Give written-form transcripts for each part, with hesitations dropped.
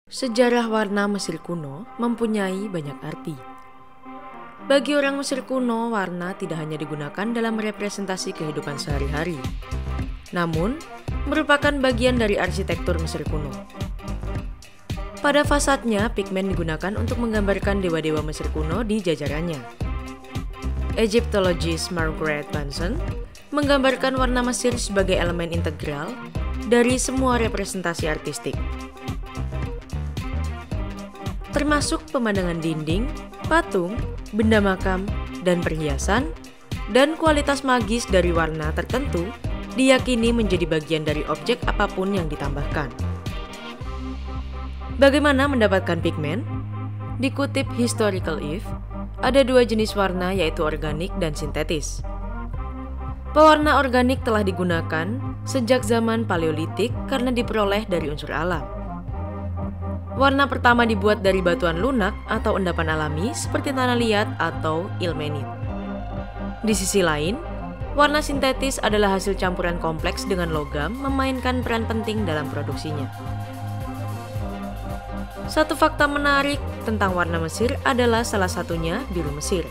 Sejarah warna Mesir kuno mempunyai banyak arti. Bagi orang Mesir kuno, warna tidak hanya digunakan dalam representasi kehidupan sehari-hari, namun merupakan bagian dari arsitektur Mesir kuno. Pada fasadnya, pigmen digunakan untuk menggambarkan dewa-dewa Mesir kuno di jajarannya. Egyptologis Margaret Bunson menggambarkan warna Mesir sebagai elemen integral dari semua representasi artistik, termasuk pemandangan dinding, patung, benda makam, dan perhiasan, dan kualitas magis dari warna tertentu diyakini menjadi bagian dari objek apapun yang ditambahkan. Bagaimana mendapatkan pigmen? Dikutip Historical Eve, ada dua jenis warna yaitu organik dan sintetis. Pewarna organik telah digunakan sejak zaman Paleolitik karena diperoleh dari unsur alam. Warna pertama dibuat dari batuan lunak atau endapan alami seperti tanah liat atau ilmenit. Di sisi lain, warna sintetis adalah hasil campuran kompleks dengan logam memainkan peran penting dalam produksinya. Satu fakta menarik tentang warna Mesir adalah salah satunya biru Mesir.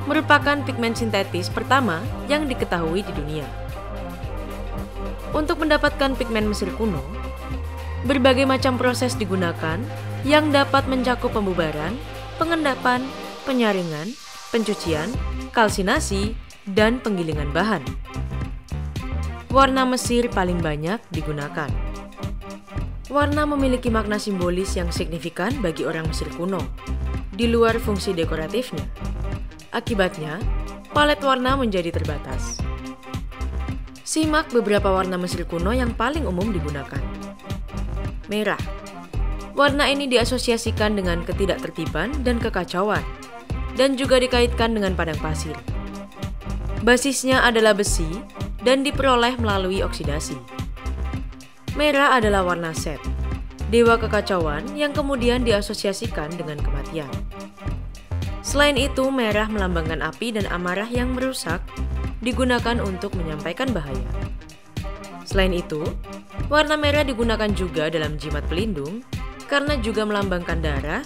Merupakan pigmen sintetis pertama yang diketahui di dunia. Untuk mendapatkan pigmen Mesir kuno, berbagai macam proses digunakan yang dapat mencakup pembubaran, pengendapan, penyaringan, pencucian, kalsinasi, dan penggilingan bahan. Warna Mesir paling banyak digunakan. Warna memiliki makna simbolis yang signifikan bagi orang Mesir kuno, di luar fungsi dekoratifnya. Akibatnya, palet warna menjadi terbatas. Simak beberapa warna Mesir kuno yang paling umum digunakan. Merah. Warna ini diasosiasikan dengan ketidaktertiban dan kekacauan, dan juga dikaitkan dengan padang pasir. Basisnya adalah besi dan diperoleh melalui oksidasi. Merah adalah warna Set, dewa kekacauan yang kemudian diasosiasikan dengan kematian. Selain itu, merah melambangkan api dan amarah yang merusak, digunakan untuk menyampaikan bahaya. Selain itu, warna merah digunakan juga dalam jimat pelindung karena juga melambangkan darah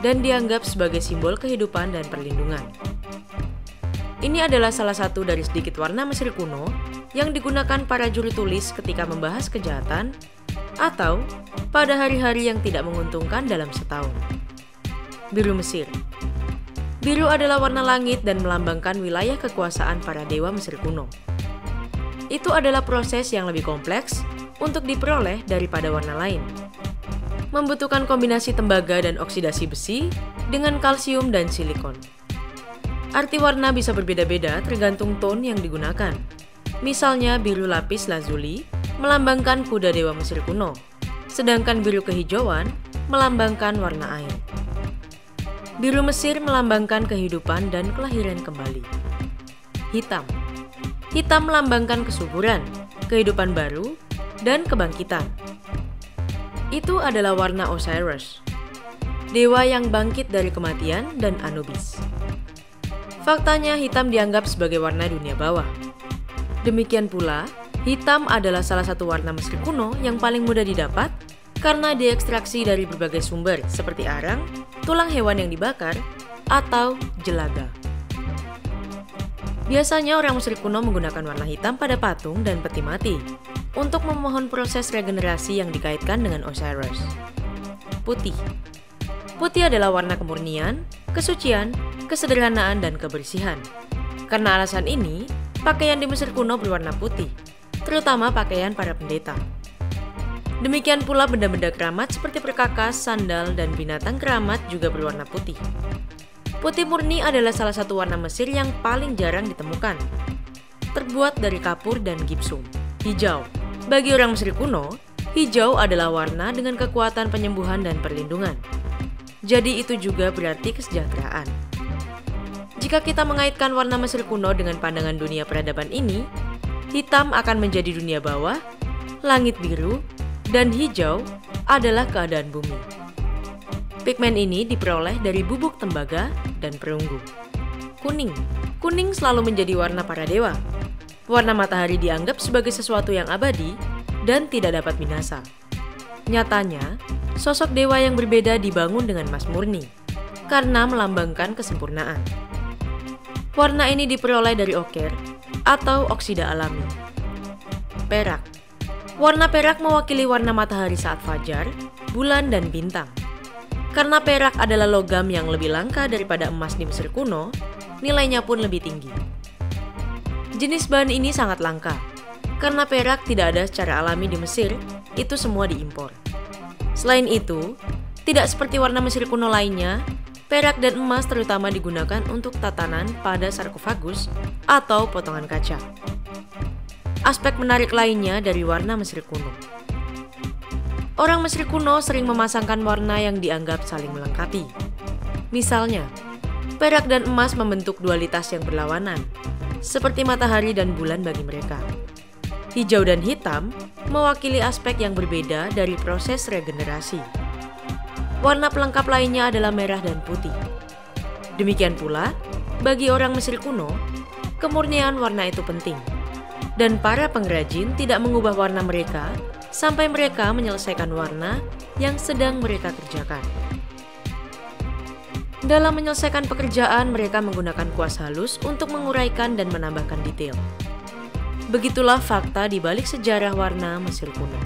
dan dianggap sebagai simbol kehidupan dan perlindungan. Ini adalah salah satu dari sedikit warna Mesir kuno yang digunakan para juru tulis ketika membahas kejahatan atau pada hari-hari yang tidak menguntungkan dalam setahun. Biru Mesir. Biru adalah warna langit dan melambangkan wilayah kekuasaan para dewa Mesir kuno. Itu adalah proses yang lebih kompleks untuk diperoleh daripada warna lain. Membutuhkan kombinasi tembaga dan oksidasi besi dengan kalsium dan silikon. Arti warna bisa berbeda-beda tergantung tone yang digunakan. Misalnya biru lapis lazuli melambangkan kuda dewa Mesir kuno, sedangkan biru kehijauan melambangkan warna air. Biru Mesir melambangkan kehidupan dan kelahiran kembali. Hitam. Hitam melambangkan kesuburan, kehidupan baru, dan kebangkitan. Itu adalah warna Osiris, dewa yang bangkit dari kematian dan Anubis. Faktanya, hitam dianggap sebagai warna dunia bawah. Demikian pula, hitam adalah salah satu warna Mesir kuno yang paling mudah didapat karena diekstraksi dari berbagai sumber seperti arang, tulang hewan yang dibakar, atau jelaga. Biasanya orang Mesir kuno menggunakan warna hitam pada patung dan peti mati untuk memohon proses regenerasi yang dikaitkan dengan Osiris. Putih. Putih adalah warna kemurnian, kesucian, kesederhanaan, dan kebersihan. Karena alasan ini, pakaian di Mesir kuno berwarna putih, terutama pakaian para pendeta. Demikian pula benda-benda keramat seperti perkakas, sandal, dan binatang keramat juga berwarna putih. Putih murni adalah salah satu warna Mesir yang paling jarang ditemukan. Terbuat dari kapur dan gipsum. Hijau. Bagi orang Mesir kuno, hijau adalah warna dengan kekuatan penyembuhan dan perlindungan. Jadi itu juga berarti kesejahteraan. Jika kita mengaitkan warna Mesir kuno dengan pandangan dunia peradaban ini, hitam akan menjadi dunia bawah, langit biru, dan hijau adalah keadaan bumi. Pigmen ini diperoleh dari bubuk tembaga dan perunggu. Kuning. Kuning selalu menjadi warna para dewa. Warna matahari dianggap sebagai sesuatu yang abadi dan tidak dapat binasa. Nyatanya, Sosok dewa yang berbeda dibangun dengan emas murni, karena melambangkan kesempurnaan. Warna ini diperoleh dari oker atau oksida alami. Perak. Warna perak mewakili warna matahari saat fajar, bulan, dan bintang. Karena perak adalah logam yang lebih langka daripada emas di Mesir kuno, nilainya pun lebih tinggi. Jenis bahan ini sangat langka, karena perak tidak ada secara alami di Mesir, itu semua diimpor. Selain itu, tidak seperti warna Mesir kuno lainnya, perak dan emas terutama digunakan untuk tatanan pada sarkofagus atau potongan kaca. Aspek menarik lainnya dari warna Mesir kuno. Orang Mesir kuno sering memasangkan warna yang dianggap saling melengkapi. Misalnya, perak dan emas membentuk dualitas yang berlawanan, seperti matahari dan bulan bagi mereka. Hijau dan hitam mewakili aspek yang berbeda dari proses regenerasi. Warna pelengkap lainnya adalah merah dan putih. Demikian pula, bagi orang Mesir kuno, kemurnian warna itu penting. Dan para pengrajin tidak mengubah warna mereka sampai mereka menyelesaikan warna yang sedang mereka kerjakan. Dalam menyelesaikan pekerjaan, mereka menggunakan kuas halus untuk menguraikan dan menambahkan detail. Begitulah fakta di balik sejarah warna Mesir kuno.